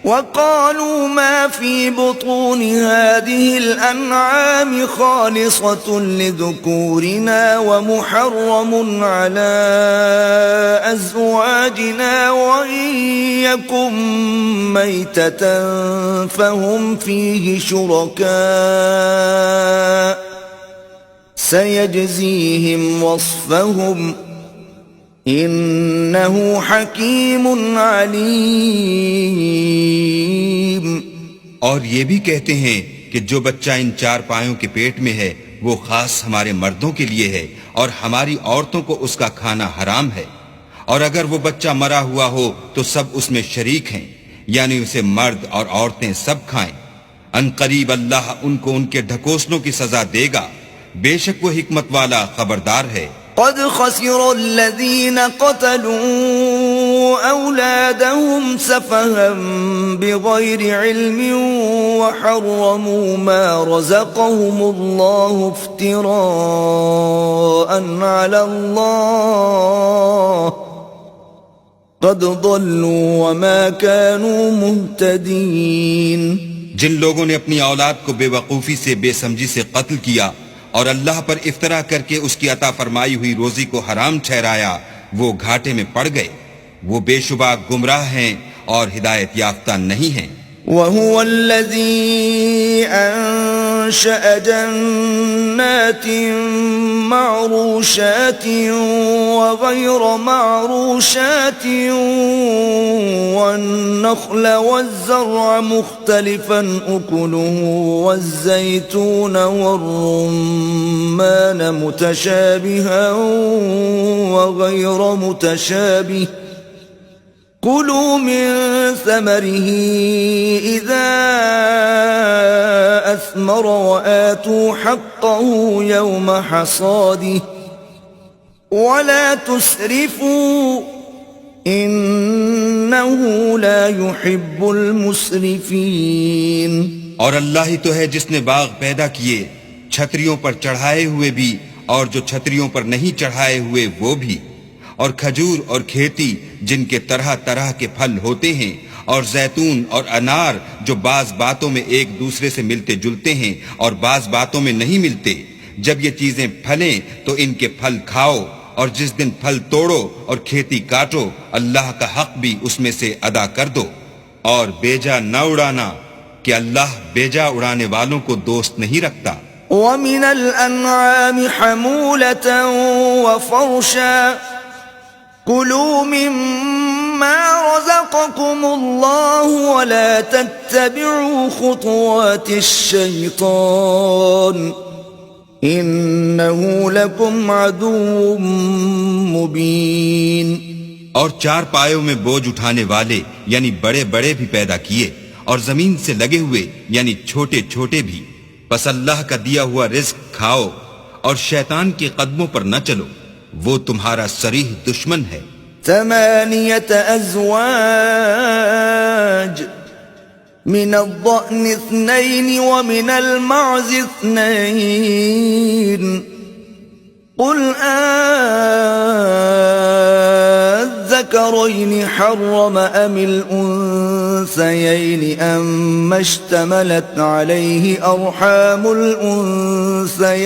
وقالوا ما في بطون هذه الأنعام خالصة لذكورنا ومحرم على أزواجنا وإن يكن ميتة فهم فيه شركاء سيجزيهم وصفهم إन्नहु हकीमुन अलीम। और ये भी कहते हैं कि जो बच्चा इन चार पायों के पेट में है वो खास हमारे मर्दों के लिए है और हमारी औरतों को उसका खाना हराम है, और अगर वो बच्चा मरा हुआ हो तो सब उसमें शरीक हैं, यानी उसे मर्द और औरतें सब खाएं। अनकरीब अल्लाह उनको उनके ढकोसलों की सजा देगा, बेशक वो हिकमत वाला खबरदार है। قد خسر الذين قتلوا أولادهم سفها بغير علم وحرموا ما رزقهم الله افتراء على الله قد ضلوا وما كانوا مهتدين। जिन लोगों ने अपनी औलाद को बेवकूफी से बेसमझी से कत्ल किया और अल्लाह पर इफ्तरा करके उसकी अता फरमाई हुई रोजी को हराम ठहराया, वो घाटे में पड़ गए। वो बेशुबा गुमराह हैं और हिदायत याफ्ता नहीं हैं। वहुव अल्लज़ी अंशअ जन्नातिन मअरूशातिन व गैर मअरूशातिन वन्नख्ल वज़्ज़र्अ मुख्तलिफन उकुलुहु वज़्ज़ैतून वर्रुम्मान मुतशाबिहन व गैर मुतशाबिह कुलू मिन समरिही इज़ा अस्मर व आतू हक्कहू यौम हसादिह वला तुस्रिफू इन्नहू ला युहिब्बुल मुस्रिफीन। और अल्लाह ही तो है जिसने बाग पैदा किए, छतरियों पर चढ़ाए हुए भी और जो छतरियों पर नहीं चढ़ाए हुए वो भी, और खजूर और खेती जिनके तरह तरह के फल होते हैं, और जैतून और अनार जो बाज बातों में एक दूसरे से मिलते जुलते हैं और बाज बातों में नहीं मिलते। जब ये चीजें फलें तो इनके फल खाओ, और जिस दिन फल तोड़ो और खेती काटो, अल्लाह का हक भी उसमें से अदा कर दो, और बेजा न उड़ाना कि अल्लाह बेजा उड़ाने वालों को दोस्त नहीं रखता। वमिनल अन्आमि हमूलतन व फरशा कुलू मिम्मा रज़क़कुमुल्लाहु व ला तत्तबिउ खुतुवातिश शैतान इन्नहु लकुम अदुव्वुम मुबीन। और चार पायों में बोझ उठाने वाले यानी बड़े बड़े भी पैदा किए, और जमीन से लगे हुए यानी छोटे छोटे भी। बस अल्लाह का दिया हुआ रिज्क खाओ और शैतान के कदमों पर न चलो, वो तुम्हारा सरीह दुश्मन है। थमानियत अज़वाज मिनल-ज़अ्नि इस्नैनि व मिनल-माअज़ि इस्नैन कुल अज़्ज़करैनि हर्रम अमिल उन्सयैनि अम्मा इश्तमलत अलैहि अर्हामुल उन्सयैन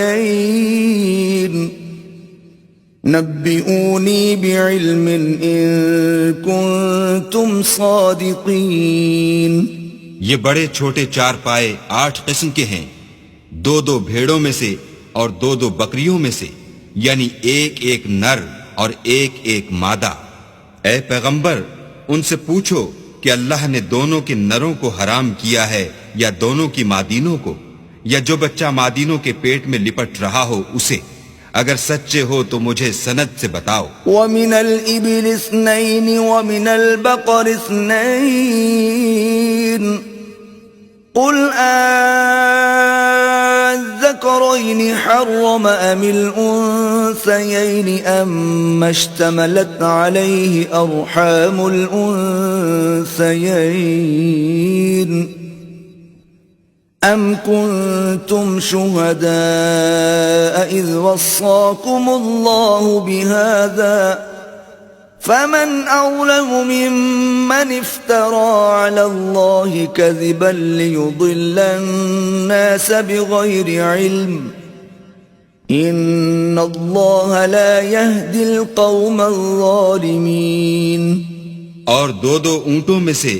नब्बिऊनी बिइल्मिन इन कुंतुम सादिकीन। ये बड़े छोटे चार पाए 8 किस्म के हैं, 2-2 भेड़ों में से और 2-2 बकरियों में से, यानी एक एक नर और एक एक मादा। ए पैगंबर, उनसे पूछो कि अल्लाह ने दोनों के नरों को हराम किया है या दोनों की मादीनों को, या जो बच्चा मादीनों के पेट में लिपट रहा हो उसे। अगर सच्चे हो तो मुझे सनद से बताओ। वमिनल इबिल इस्नैनि वमिनल बकर इस्नैन कुल अज़्ज़करैनि हर्रम अमिल उन्सयैनि अम्मा इश्तमलत अलैहि अर्हामुल उन्सयैन أم كنتم شهداء إذ وصاكم الله بهذا فمن أظلم ممن افترى على الله كذبا ليضل الناس بغير علم إن الله لا يهدي القوم الظالمين। और दो दो ऊंटों में से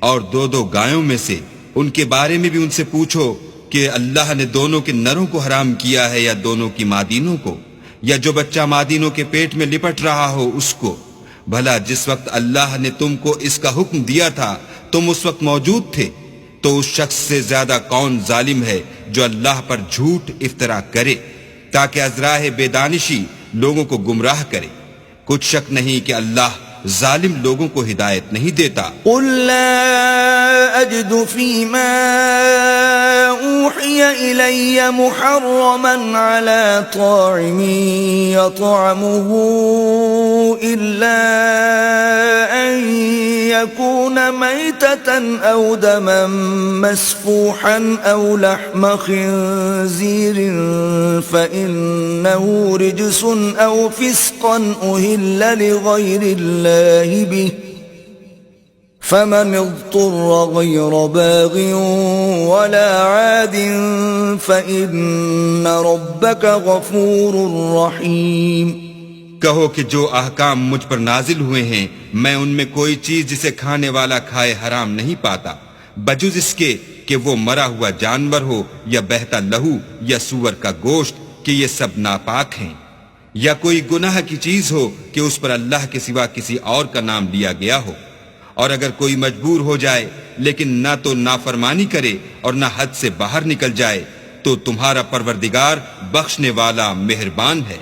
और दो दो गायों में से उनके बारे में भी उनसे पूछो कि अल्लाह ने दोनों के नरों को हराम किया है या दोनों की मादीनों को, या जो बच्चा मादीनों के पेट में लिपट रहा हो उसको। भला जिस वक्त अल्लाह ने तुमको इसका हुक्म दिया था तुम उस वक्त मौजूद थे, तो उस शख्स से ज्यादा कौन जालिम है जो अल्लाह पर झूठ इफ्तरा करे ताकि अजराह बेदानिशी लोगों को गुमराह करे। कुछ शक नहीं कि अल्लाह जालिम लोगों को हिदायत नहीं देता। कुल ला अजिदु फीमा ऊहिया इलैया मुहर्रमन अला ताइमिन यतअमुहु इल्ला अन यकून मैततन औ दमन मस्फूहन औ लहम खिंजीरिन फइन्नहु रिजसुन औ फिस्कन उहिल्ल लिगैरिल्लाहि बिहि फमन इज़्तुर्र गैर बाग़ वला आद फइन्न रब्बक गफूरुर रहीम। कहो कि जो अहकाम मुझ पर नाजिल हुए हैं मैं उनमें कोई चीज जिसे खाने वाला खाए हराम नहीं पाता, बजुज इसके कि वो मरा हुआ जानवर हो या बहता लहू या सूअर का गोश्त, कि ये सब नापाक हैं, या कोई गुनाह की चीज हो कि उस पर अल्लाह के सिवा किसी और का नाम लिया गया हो। और अगर कोई मजबूर हो जाए लेकिन ना तो नाफरमानी करे और ना हद से बाहर निकल जाए, तो तुम्हारा परवरदिगार बख्शने वाला मेहरबान है।